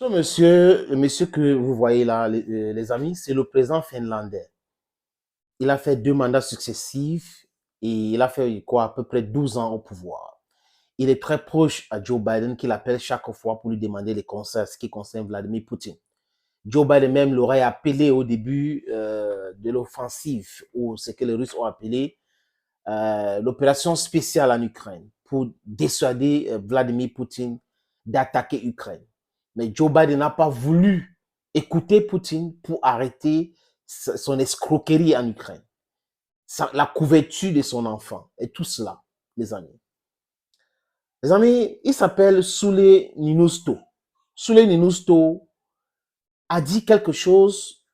Le monsieur que vous voyez là, les amis, c'est le président finlandais. Il a fait 2 mandats successifs et il a fait quoi, à peu près 12 ans au pouvoir. Il est très proche à Joe Biden qu'il appelle chaque fois pour lui demander les conseils ce qui concerne Vladimir Poutine. Joe Biden même l'aurait appelé au début de l'offensive, ou ce que les Russes ont appelé l'opération spéciale en Ukraine pour dissuader Vladimir Poutine d'attaquer Ukraine. Mais Joe Biden n'a pas voulu écouter Poutine pour arrêter son escroquerie en Ukraine, la couverture de son enfant et tout cela, les amis. Les amis, il s'appelle Soule Ninusto. Soule Ninusto a dit quelque chose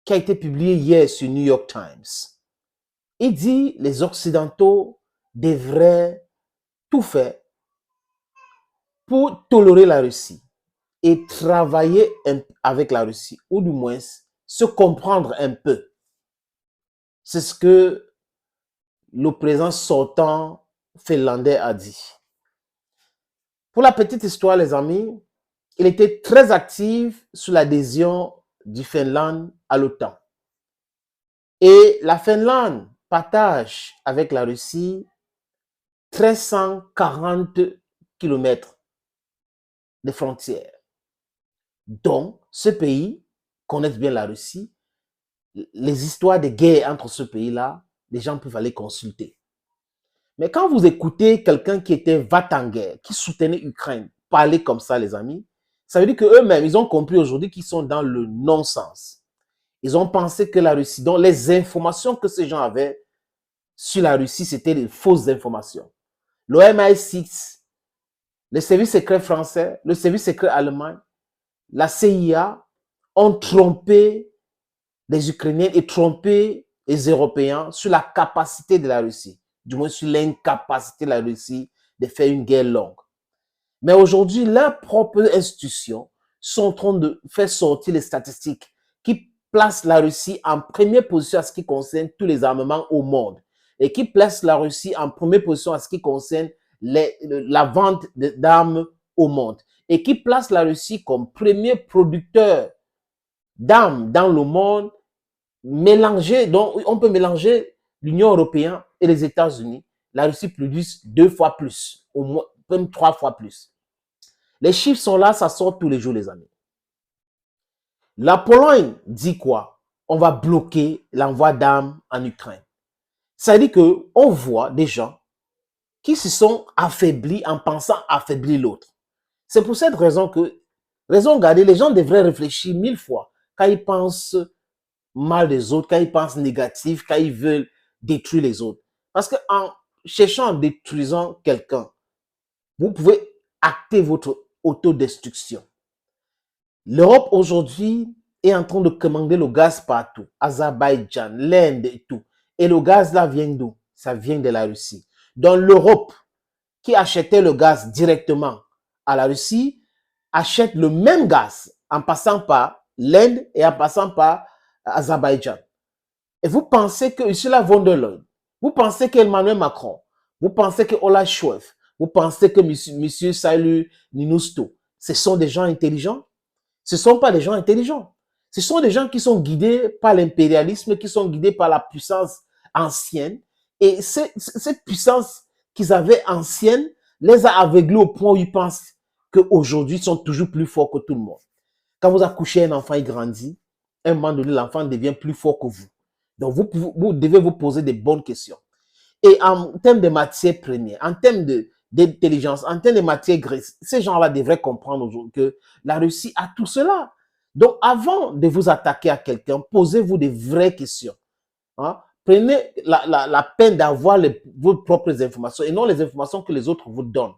qui a été publié hier sur New York Times. Il dit les Occidentaux devraient tout faire pour tolérer la Russie et travailler avec la Russie, ou du moins se comprendre un peu. C'est ce que le président sortant finlandais a dit. Pour la petite histoire, les amis, il était très actif sur l'adhésion du Finlande à l'OTAN. Et la Finlande partage avec la Russie 1340 km de frontières. Donc, ce pays connaît bien la Russie. Les histoires de guerre entre ce pays-là, les gens peuvent aller consulter. Mais quand vous écoutez quelqu'un qui était va-t-en-guerre, qui soutenait l'Ukraine, parler comme ça, les amis, ça veut dire qu'eux-mêmes, ils ont compris aujourd'hui qu'ils sont dans le non-sens. Ils ont pensé que la Russie, donc les informations que ces gens avaient sur la Russie, c'était des fausses informations. Le MI6, le service secret français, le service secret allemand, la CIA ont trompé les Ukrainiens et trompé les Européens sur la capacité de la Russie, du moins sur l'incapacité de la Russie de faire une guerre longue. Mais aujourd'hui, leurs propres institutions sont en train de faire sortir les statistiques qui placent la Russie en première position à ce qui concerne tous les armements au monde et qui placent la Russie en première position à ce qui concerne la vente d'armes au monde et qui place la Russie comme premier producteur d'armes dans le monde mélangé. Donc, on peut mélanger l'Union européenne et les États-Unis. La Russie produit 2 fois plus, au moins, même 3 fois plus. Les chiffres sont là, ça sort tous les jours, les amis. La Pologne dit quoi? On va bloquer l'envoi d'armes en Ukraine. Ça veut dire qu'on voit des gens qui se sont affaiblis en pensant affaiblir l'autre. C'est pour cette raison que, raison gardée, les gens devraient réfléchir 1000 fois quand ils pensent mal des autres, quand ils pensent négatif, quand ils veulent détruire les autres. Parce qu'en cherchant, en détruisant quelqu'un, vous pouvez acter votre autodestruction. L'Europe aujourd'hui est en train de commander le gaz partout. Azerbaïdjan, l'Inde et tout. Et le gaz là vient d'où? Ça vient de la Russie. Donc l'Europe, qui achetait le gaz directement à la Russie, achète le même gaz en passant par l'Inde et en passant par Azerbaïdjan. Et vous pensez que Ursula von der Leyen, vous pensez qu'Emmanuel Macron, vous pensez que Olaf Scholz, vous pensez que M. Salu Ninusto, ce sont des gens intelligents? Ce ne sont pas des gens intelligents. Ce sont des gens qui sont guidés par l'impérialisme, qui sont guidés par la puissance ancienne. Et cette puissance qu'ils avaient ancienne les a aveuglés au point où ils pensent qu'aujourd'hui, ils sont toujours plus forts que tout le monde. Quand vous accouchez un enfant, il grandit. À un moment donné, l'enfant devient plus fort que vous. Donc, vous devez vous poser des bonnes questions. Et en termes de matières premières, en termes d'intelligence, en termes de matières grises, ces gens-là devraient comprendre aujourd'hui que la Russie a tout cela. Donc, avant de vous attaquer à quelqu'un, posez-vous des vraies questions. Hein? Prenez la peine d'avoir vos propres informations et non les informations que les autres vous donnent.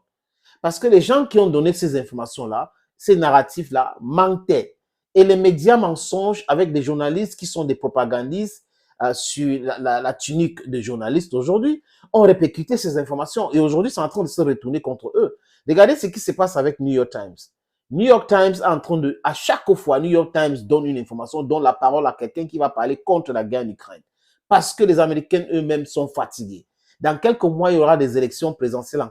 Parce que les gens qui ont donné ces informations-là, ces narratifs-là, mentaient. Et les médias mensonges avec des journalistes qui sont des propagandistes sur la tunique de journalistes aujourd'hui, ont répercuté ces informations. Et aujourd'hui, c'est en train de se retourner contre eux. Regardez ce qui se passe avec New York Times. New York Times est en train de, à chaque fois, New York Times donne une information, donne la parole à quelqu'un qui va parler contre la guerre en Ukraine. Parce que les Américains eux-mêmes sont fatigués. Dans quelques mois, il y aura des élections présidentielles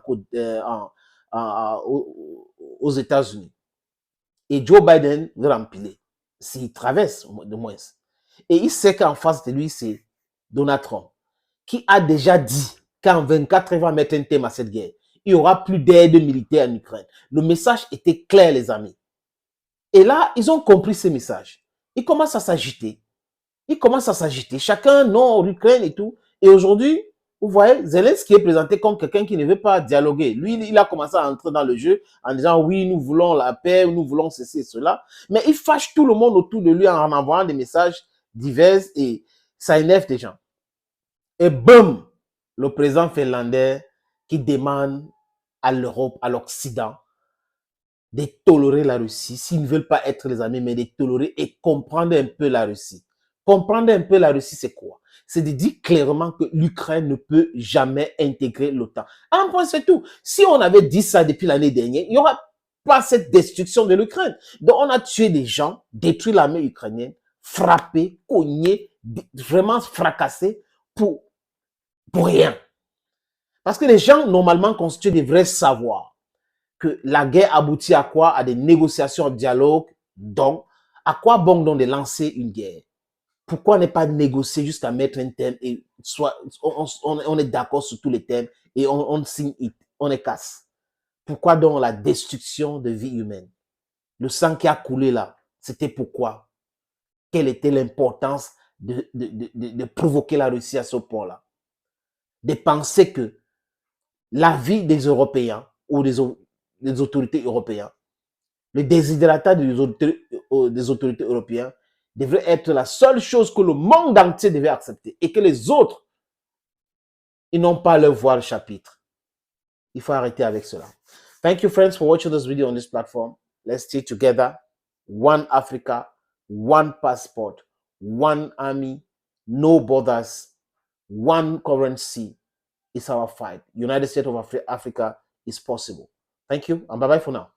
aux États-Unis. Et Joe Biden veut l'empiler. S'il traverse, de moins. Et il sait qu'en face de lui, c'est Donald Trump, qui a déjà dit qu'en 24 heures, il va mettre un thème à cette guerre. Il n'y aura plus d'aide militaire en Ukraine. Le message était clair, les amis. Et là, ils ont compris ce message. Ils commencent à s'agiter. Chacun, non, l'Ukraine et tout. Et aujourd'hui, vous voyez, Zelensky est présenté comme quelqu'un qui ne veut pas dialoguer. Lui, il a commencé à entrer dans le jeu en disant, oui, nous voulons la paix, nous voulons ceci et cela. Mais il fâche tout le monde autour de lui en envoyant des messages divers et ça énerve les gens. Et boum, le président finlandais qui demande à l'Europe, à l'Occident, de tolérer la Russie, s'ils ne veulent pas être les amis, mais de tolérer et comprendre un peu la Russie. Comprendre un peu la Russie, c'est quoi? C'est de dire clairement que l'Ukraine ne peut jamais intégrer l'OTAN. En point, c'est tout. Si on avait dit ça depuis l'année dernière, il n'y aura pas cette destruction de l'Ukraine. Donc, on a tué des gens, détruit l'armée ukrainienne, frappé, cogné, vraiment fracassé pour rien. Parce que les gens, normalement, constituent des vrais savoirs. Que la guerre aboutit à quoi? À des négociations, dialogue. Donc, à quoi bon donc de lancer une guerre? Pourquoi ne pas négocier jusqu'à mettre un thème et soit on est d'accord sur tous les thèmes et on signe, on les casse? Pourquoi donc la destruction de vie humaine? Le sang qui a coulé là, c'était pourquoi? Quelle était l'importance de provoquer la Russie à ce point-là? De penser que la vie des Européens ou des autorités européennes, le desiderata des autorités européennes devrait être la seule chose que le monde entier devait accepter et que les autres, ils n'ont pas leur voir le chapitre. Il faut arrêter avec cela. Thank you, friends, for watching this video on this platform. Let's stay together. One Africa, one passport, one army, no borders, one currency is our fight. United States of Africa is possible. Thank you, and bye-bye for now.